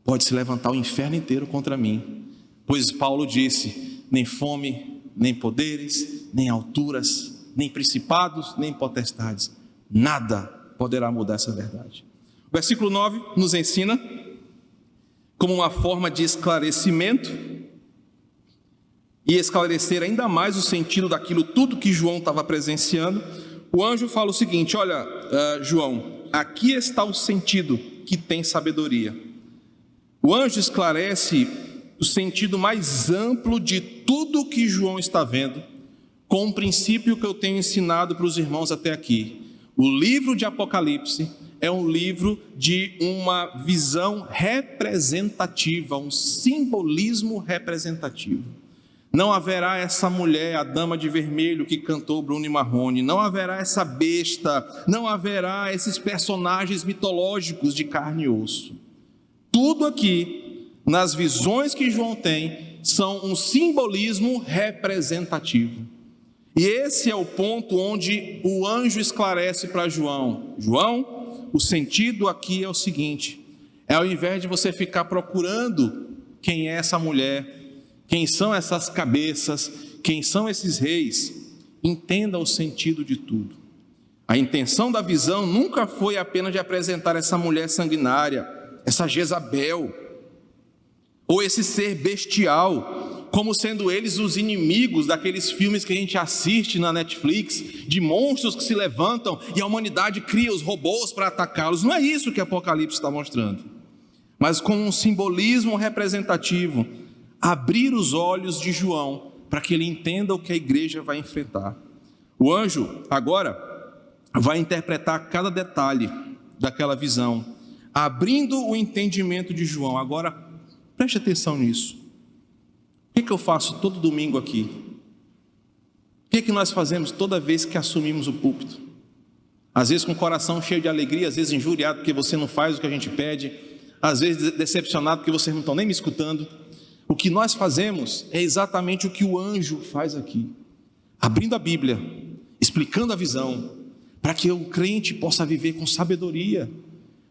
pode se levantar o inferno inteiro contra mim. Pois Paulo disse, nem fome, nem poderes, nem alturas, nem principados, nem potestades. Nada poderá mudar essa verdade. O versículo 9 nos ensina, como uma forma de esclarecimento, e esclarecer ainda mais o sentido daquilo tudo que João estava presenciando, o anjo fala o seguinte, olha, João, aqui está o sentido que tem sabedoria. O anjo esclarece o sentido mais amplo de tudo que João está vendo, com um princípio que eu tenho ensinado para os irmãos até aqui. O livro de Apocalipse é um livro de uma visão representativa, um simbolismo representativo. Não haverá essa mulher, a dama de vermelho que cantou Bruno e Marrone, não haverá essa besta, não haverá esses personagens mitológicos de carne e osso. Tudo aqui, nas visões que João tem, são um simbolismo representativo. E esse é o ponto onde o anjo esclarece para João. João, o sentido aqui é o seguinte, ao invés de você ficar procurando quem é essa mulher, quem são essas cabeças, quem são esses reis, entenda o sentido de tudo. A intenção da visão nunca foi apenas de apresentar essa mulher sanguinária, essa Jezabel, ou esse ser bestial como sendo eles os inimigos daqueles filmes que a gente assiste na Netflix, de monstros que se levantam e a humanidade cria os robôs para atacá-los. Não é isso que Apocalipse está mostrando, mas com um simbolismo representativo, abrir os olhos de João para que ele entenda o que a igreja vai enfrentar. O anjo agora vai interpretar cada detalhe daquela visão, abrindo o entendimento de João. Agora, preste atenção nisso. O que eu faço todo domingo aqui? O que nós fazemos toda vez que assumimos o púlpito? Às vezes com o coração cheio de alegria, às vezes injuriado porque você não faz o que a gente pede, às vezes decepcionado porque vocês não estão nem me escutando. O que nós fazemos é exatamente o que o anjo faz aqui, abrindo a Bíblia, explicando a visão, para que o crente possa viver com sabedoria.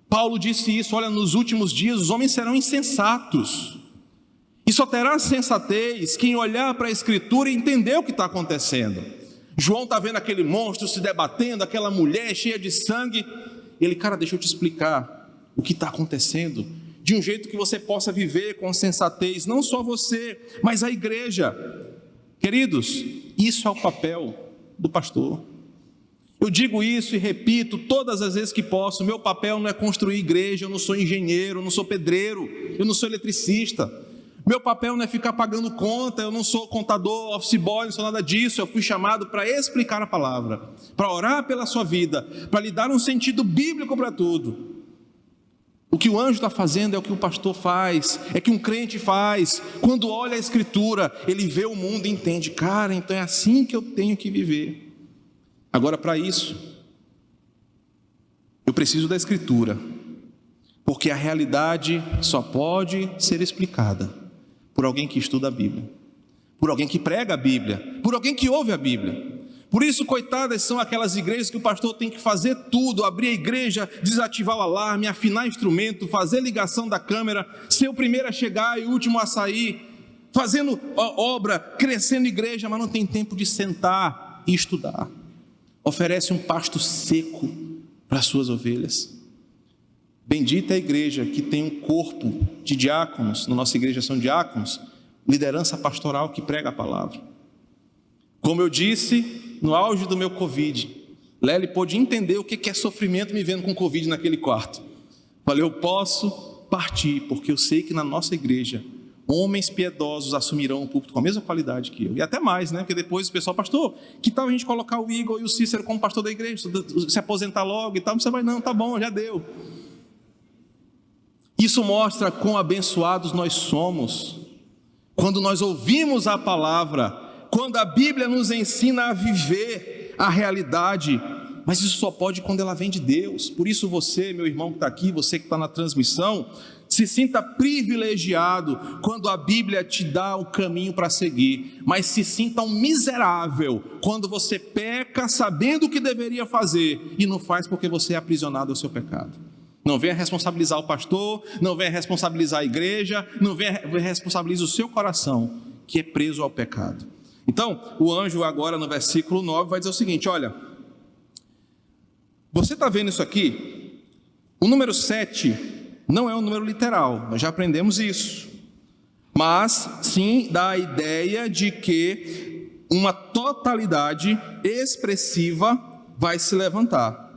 Paulo disse isso: olha, nos últimos dias os homens serão insensatos, e só terá sensatez quem olhar para a Escritura e entender o que está acontecendo. João está vendo aquele monstro se debatendo, aquela mulher cheia de sangue. Ele, cara, deixa eu te explicar o que está acontecendo, de um jeito que você possa viver com sensatez, não só você, mas a igreja. Queridos, isso é o papel do pastor. Eu digo isso e repito todas as vezes que posso: meu papel não é construir igreja, eu não sou engenheiro, eu não sou pedreiro, eu não sou eletricista. Meu papel não é ficar pagando conta, eu não sou contador, office boy, não sou nada disso. Eu fui chamado para explicar a palavra, para orar pela sua vida, para lhe dar um sentido bíblico para tudo. O que o anjo está fazendo é o que o pastor faz, é que um crente faz. Quando olha a Escritura, ele vê o mundo e entende: cara, então é assim que eu tenho que viver. Agora, para isso, eu preciso da Escritura, porque a realidade só pode ser explicada por alguém que estuda a Bíblia, por alguém que prega a Bíblia, por alguém que ouve a Bíblia. Por isso, coitadas são aquelas igrejas que o pastor tem que fazer tudo: abrir a igreja, desativar o alarme, afinar instrumento, fazer ligação da câmera, ser o primeiro a chegar e o último a sair, fazendo obra, crescendo igreja, mas não tem tempo de sentar e estudar. Oferece um pasto seco para as suas ovelhas. Bendita é a igreja que tem um corpo de diáconos. Na nossa igreja são diáconos, liderança pastoral que prega a palavra. Como eu disse, no auge do meu Covid, Lely pôde entender o que é sofrimento me vendo com Covid naquele quarto. Falei: eu posso partir, porque eu sei que na nossa igreja homens piedosos assumirão o púlpito com a mesma qualidade que eu, e até mais, né? Porque depois o pessoal: pastor, que tal a gente colocar o Igor e o Cícero como pastor da igreja, se aposentar logo e tal? Você vai: não, tá bom, já deu. Isso mostra quão abençoados nós somos, quando nós ouvimos a palavra, quando a Bíblia nos ensina a viver a realidade, mas isso só pode quando ela vem de Deus. Por isso você, meu irmão que está aqui, você que está na transmissão, se sinta privilegiado quando a Bíblia te dá o caminho para seguir, mas se sinta um miserável quando você peca sabendo o que deveria fazer e não faz porque você é aprisionado ao seu pecado. Não venha responsabilizar o pastor, não venha responsabilizar a igreja, não venha responsabilizar o seu coração, que é preso ao pecado. Então, o anjo agora no versículo 9 vai dizer o seguinte: olha, você está vendo isso aqui? O número 7 não é um número literal, nós já aprendemos isso, mas sim dá a ideia de que uma totalidade expressiva vai se levantar.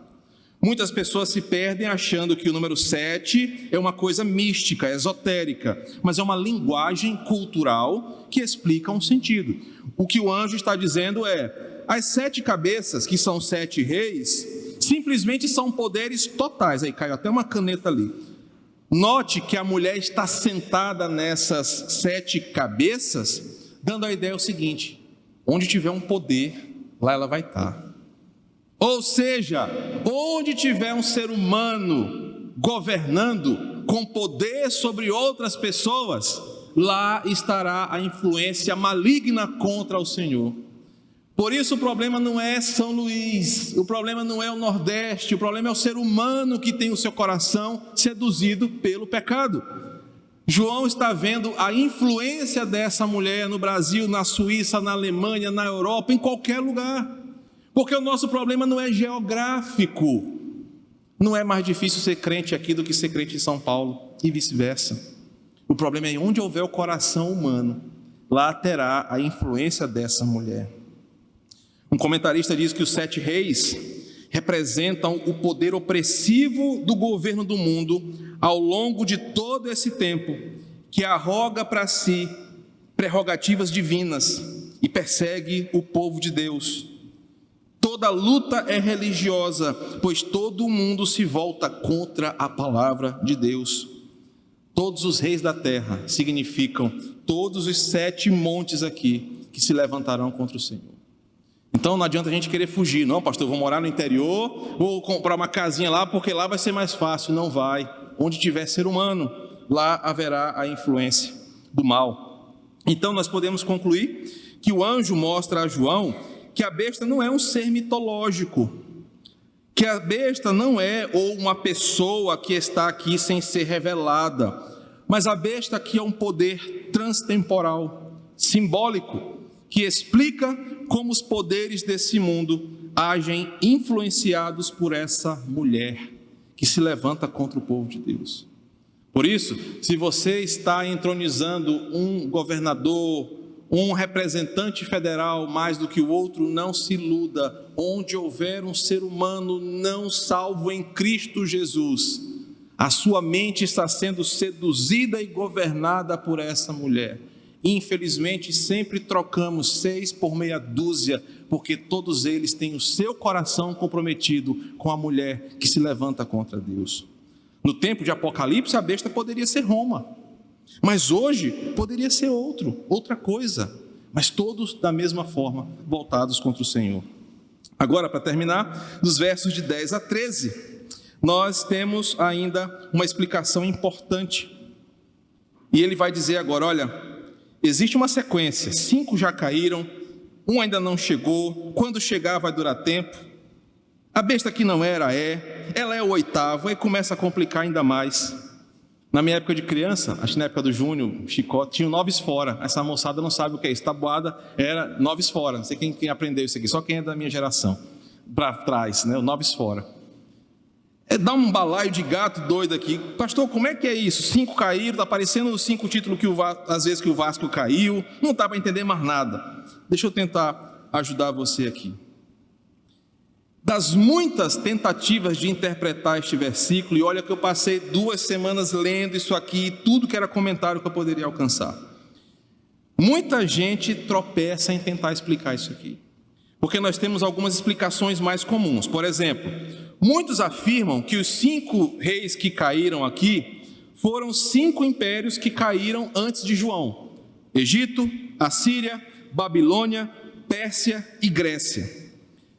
Muitas pessoas se perdem achando que o número 7 é uma coisa mística, esotérica, mas é uma linguagem cultural que explica um sentido. O que o anjo está dizendo é: as 7 cabeças, que são 7 reis, simplesmente são poderes totais. Aí caiu até uma caneta ali. Note que a mulher está sentada nessas 7 cabeças, dando a ideia o seguinte: onde tiver um poder, lá ela vai estar. Ou seja, onde tiver um ser humano governando com poder sobre outras pessoas, lá estará a influência maligna contra o Senhor. Por isso o problema não é São Luís, o problema não é o Nordeste, o problema é o ser humano que tem o seu coração seduzido pelo pecado. João está vendo a influência dessa mulher no Brasil, na Suíça, na Alemanha, na Europa, em qualquer lugar. Porque o nosso problema não é geográfico. Não é mais difícil ser crente aqui do que ser crente em São Paulo, e vice-versa. O problema é onde houver o coração humano, lá terá a influência dessa mulher. Um comentarista diz que os 7 reis representam o poder opressivo do governo do mundo ao longo de todo esse tempo, que arroga para si prerrogativas divinas e persegue o povo de Deus. Toda luta é religiosa, pois todo mundo se volta contra a palavra de Deus. Todos os reis da terra significam todos os 7 montes aqui que se levantarão contra o Senhor. Então não adianta a gente querer fugir, não, pastor, vou morar no interior, vou comprar uma casinha lá, porque lá vai ser mais fácil. Não vai. Onde tiver ser humano, lá haverá a influência do mal. Então nós podemos concluir que o anjo mostra a João que a besta não é um ser mitológico, que a besta não é ou uma pessoa que está aqui sem ser revelada, mas a besta aqui é um poder transtemporal, simbólico, que explica como os poderes desse mundo agem influenciados por essa mulher que se levanta contra o povo de Deus. Por isso, se você está entronizando um governador, um representante federal mais do que o outro, não se iluda. Onde houver um ser humano não salvo em Cristo Jesus, a sua mente está sendo seduzida e governada por essa mulher. Infelizmente, sempre trocamos 6 por meia dúzia, porque todos eles têm o seu coração comprometido com a mulher que se levanta contra Deus. No tempo de Apocalipse, a besta poderia ser Roma, mas hoje poderia ser outra coisa, mas todos da mesma forma voltados contra o Senhor. Agora, para terminar, dos versos de 10 a 13, nós temos ainda uma explicação importante. E ele vai dizer agora, olha, existe uma sequência, 5 já caíram, 1 ainda não chegou, quando chegar vai durar tempo. A besta que não era ela é o 8º, aí começa a complicar ainda mais. Na minha época de criança, acho que na época do Júnior, Chicote, tinha 9 fora. Essa moçada não sabe o que é isso, tabuada era 9 fora, não sei quem aprendeu isso aqui, só quem é da minha geração, para trás, né? O 9 fora. Dá um balaio de gato doido aqui. Pastor, como é que é isso? 5 caíram, está aparecendo os 5 títulos que às vezes que o Vasco caiu, não dá para entender mais nada. Deixa eu tentar ajudar você aqui. Das muitas tentativas de interpretar este versículo, e olha que eu passei 2 semanas lendo isso aqui, tudo que era comentário que eu poderia alcançar. Muita gente tropeça em tentar explicar isso aqui, porque nós temos algumas explicações mais comuns. Por exemplo, muitos afirmam que os 5 reis que caíram aqui foram 5 impérios que caíram antes de João: Egito, Assíria, Babilônia, Pérsia e Grécia,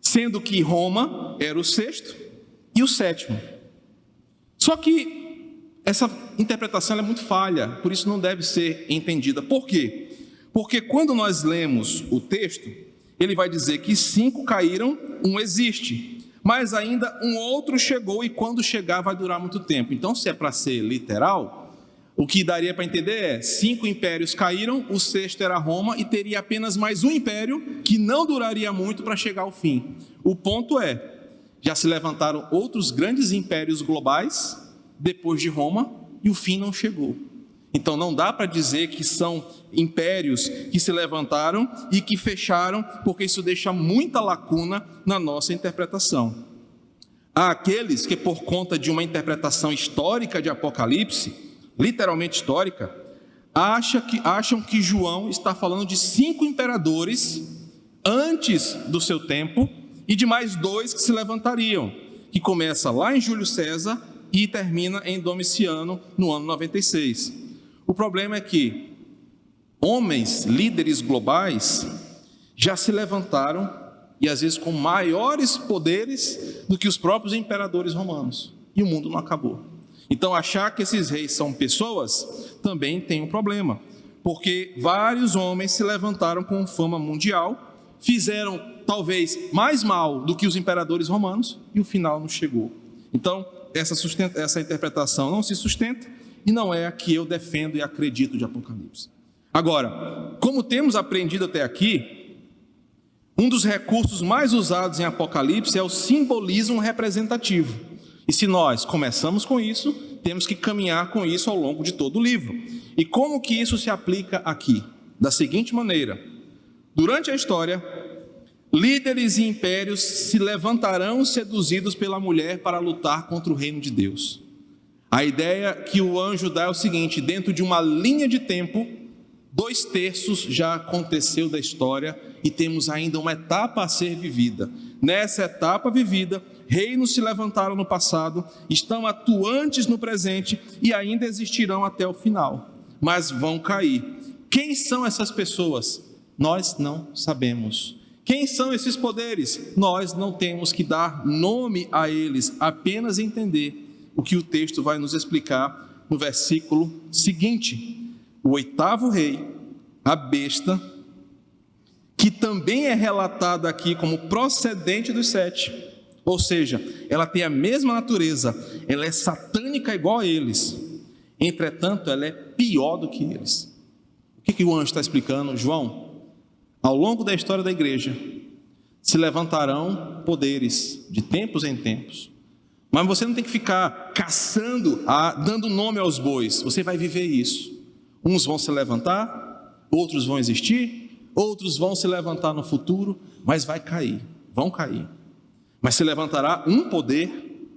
sendo que Roma era o 6º e o 7º. Só que essa interpretação é muito falha, por isso não deve ser entendida. Por quê? Porque quando nós lemos o texto, ele vai dizer que 5 caíram, 1 existe, mas ainda um outro chegou, e quando chegar vai durar muito tempo. Então, se é para ser literal, o que daria para entender é: 5 impérios caíram, o 6º era Roma, e teria apenas mais um império que não duraria muito para chegar ao fim. O ponto é, já se levantaram outros grandes impérios globais depois de Roma, e o fim não chegou. Então não dá para dizer que são impérios que se levantaram e que fecharam, porque isso deixa muita lacuna na nossa interpretação. Há aqueles que, por conta de uma interpretação histórica de Apocalipse, literalmente histórica, acham que João está falando de 5 imperadores antes do seu tempo e de mais 2 que se levantariam, que começa lá em Júlio César e termina em Domiciano no ano 96. O problema é que homens, líderes globais, já se levantaram, e às vezes com maiores poderes do que os próprios imperadores romanos, e o mundo não acabou. Então, achar que esses reis são pessoas também tem um problema, porque vários homens se levantaram com fama mundial, fizeram talvez mais mal do que os imperadores romanos, e o final não chegou. Então, essa interpretação não se sustenta, e não é a que eu defendo e acredito de Apocalipse. Agora, como temos aprendido até aqui, um dos recursos mais usados em Apocalipse é o simbolismo representativo. E se nós começamos com isso, temos que caminhar com isso ao longo de todo o livro. E como que isso se aplica aqui? da seguinte maneira: durante a história, líderes e impérios se levantarão seduzidos pela mulher para lutar contra o reino de Deus. A ideia que o anjo dá é o seguinte: dentro de uma linha de tempo, 2/3 já aconteceu da história e temos ainda uma etapa a ser vivida. Nessa etapa vivida, reinos se levantaram no passado, estão atuantes no presente e ainda existirão até o final, mas vão cair. Quem são essas pessoas? Nós não sabemos. Quem são esses poderes? Nós não temos que dar nome a eles, apenas entender o que o texto vai nos explicar no versículo seguinte. O 8º rei, a besta, que também é relatada aqui como procedente dos 7, ou seja, ela tem a mesma natureza, ela é satânica igual a eles, entretanto ela é pior do que eles. O que o anjo está explicando? João, ao longo da história da igreja, se levantarão poderes de tempos em tempos, mas você não tem que ficar caçando, dando nome aos bois, você vai viver isso. Uns vão se levantar, outros vão existir, outros vão se levantar no futuro, mas vão cair. Mas se levantará um poder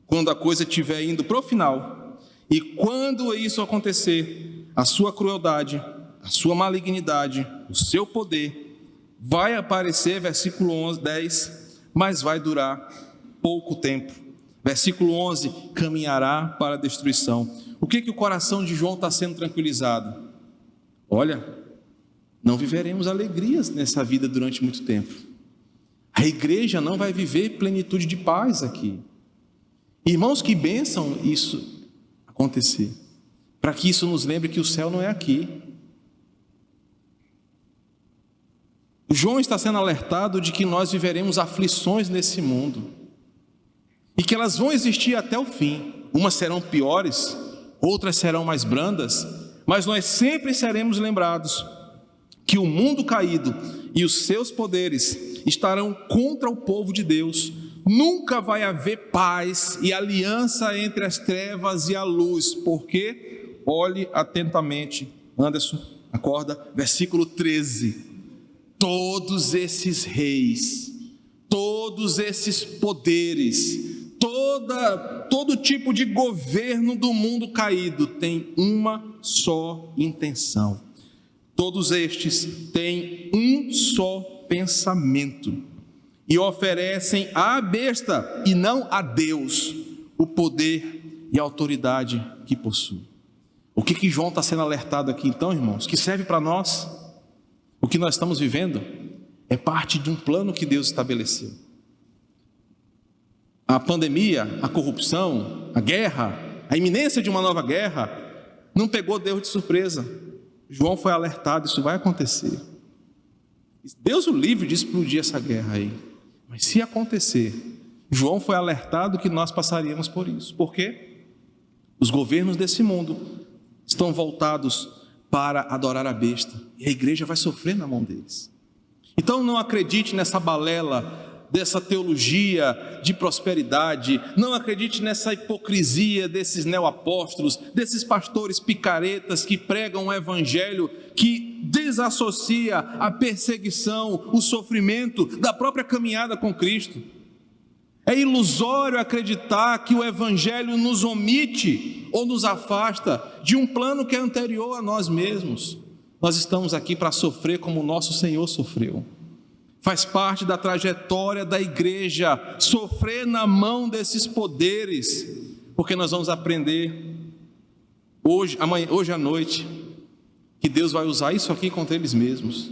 quando a coisa estiver indo para o final, e quando isso acontecer, a sua crueldade, a sua malignidade, o seu poder vai aparecer, versículo 10, mas vai durar pouco tempo. Versículo 11, caminhará para a destruição. O que o coração de João está sendo tranquilizado? Olha, não viveremos alegrias nessa vida durante muito tempo. A igreja não vai viver plenitude de paz aqui. Irmãos, que bênção isso acontecer, para que isso nos lembre que o céu não é aqui. João está sendo alertado de que nós viveremos aflições nesse mundo e que elas vão existir até o fim. Umas serão piores, outras serão mais brandas, mas nós sempre seremos lembrados que o mundo caído e os seus poderes estarão contra o povo de Deus. Nunca vai haver paz e aliança entre as trevas e a luz, porque, olhe atentamente, Anderson, acorda, versículo 13. Todos esses reis, todos esses poderes, todo tipo de governo do mundo caído tem uma só intenção. Todos estes têm um só pensamento e oferecem à besta e não a Deus o poder e a autoridade que possui. O que João está sendo alertado aqui então, irmãos? Que serve para nós? O que nós estamos vivendo é parte de um plano que Deus estabeleceu. A pandemia, a corrupção, a guerra, a iminência de uma nova guerra, não pegou Deus de surpresa. João foi alertado, isso vai acontecer. Deus o livre de explodir essa guerra aí. Mas se acontecer, João foi alertado que nós passaríamos por isso. Por quê? Os governos desse mundo estão voltados para adorar a besta, e a igreja vai sofrer na mão deles. Então não acredite nessa balela, dessa teologia de prosperidade, não acredite nessa hipocrisia desses neoapóstolos, desses pastores picaretas que pregam um evangelho que desassocia a perseguição, o sofrimento da própria caminhada com Cristo. É ilusório acreditar que o evangelho nos omite ou nos afasta de um plano que é anterior a nós mesmos. Nós estamos aqui para sofrer como o nosso Senhor sofreu. Faz parte da trajetória da igreja sofrer na mão desses poderes, porque nós vamos aprender hoje à noite que Deus vai usar isso aqui contra eles mesmos.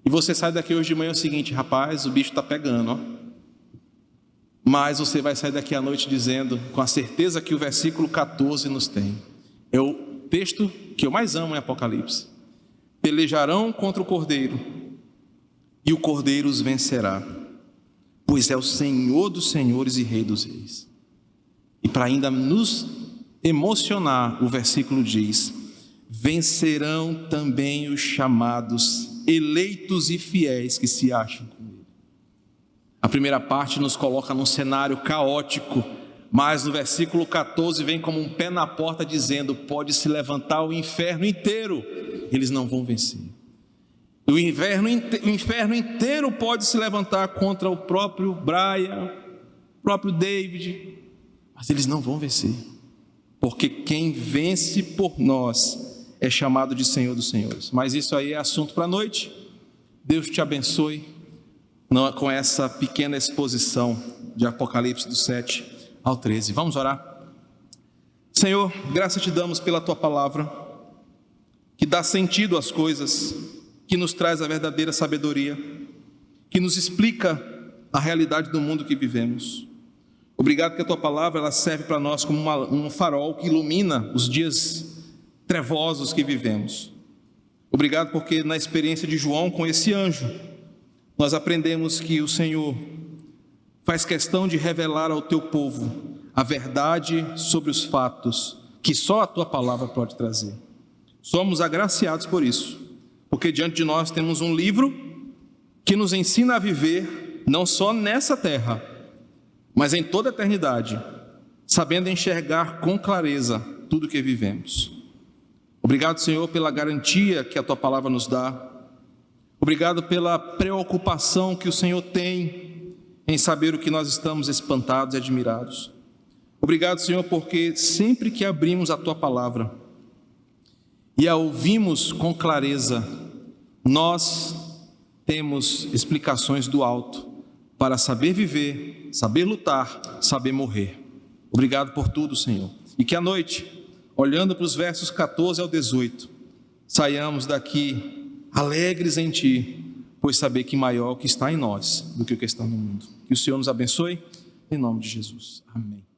E você sai daqui hoje de manhã é o seguinte: rapaz, o bicho está pegando, ó. Mas você vai sair daqui à noite dizendo, com a certeza que o versículo 14 nos tem. É o texto que eu mais amo em Apocalipse. Pelejarão contra o Cordeiro, e o Cordeiro os vencerá, pois é o Senhor dos senhores e Rei dos reis. E para ainda nos emocionar, o versículo diz: vencerão também os chamados, eleitos e fiéis que se acham com ele. A primeira parte nos coloca num cenário caótico, mas no versículo 14 vem como um pé na porta dizendo: pode se levantar o inferno inteiro, eles não vão vencer. O inferno inteiro pode se levantar contra o próprio Brian, o próprio David, mas eles não vão vencer, porque quem vence por nós é chamado de Senhor dos Senhores. Mas isso aí é assunto para a noite. Deus te abençoe com essa pequena exposição de Apocalipse do 7 ao 13. Vamos orar? Senhor, graça te damos pela tua palavra, que dá sentido às coisas, que nos traz a verdadeira sabedoria, que nos explica a realidade do mundo que vivemos. Obrigado que a tua palavra ela serve para nós como um farol que ilumina os dias trevosos que vivemos. Obrigado porque na experiência de João com esse anjo, nós aprendemos que o Senhor faz questão de revelar ao teu povo a verdade sobre os fatos que só a tua palavra pode trazer. Somos agraciados por isso, porque diante de nós temos um livro que nos ensina a viver não só nessa terra, mas em toda a eternidade, sabendo enxergar com clareza tudo o que vivemos. Obrigado, Senhor, pela garantia que a tua palavra nos dá. Obrigado pela preocupação que o Senhor tem em saber o que nós estamos espantados e admirados. Obrigado, Senhor, porque sempre que abrimos a tua palavra e a ouvimos com clareza, nós temos explicações do alto para saber viver, saber lutar, saber morrer. Obrigado por tudo, Senhor. E que à noite, olhando para os versos 14 ao 18, saiamos daqui alegres em Ti, pois saber que maior é o que está em nós do que o que está no mundo. Que o Senhor nos abençoe, em nome de Jesus. Amém.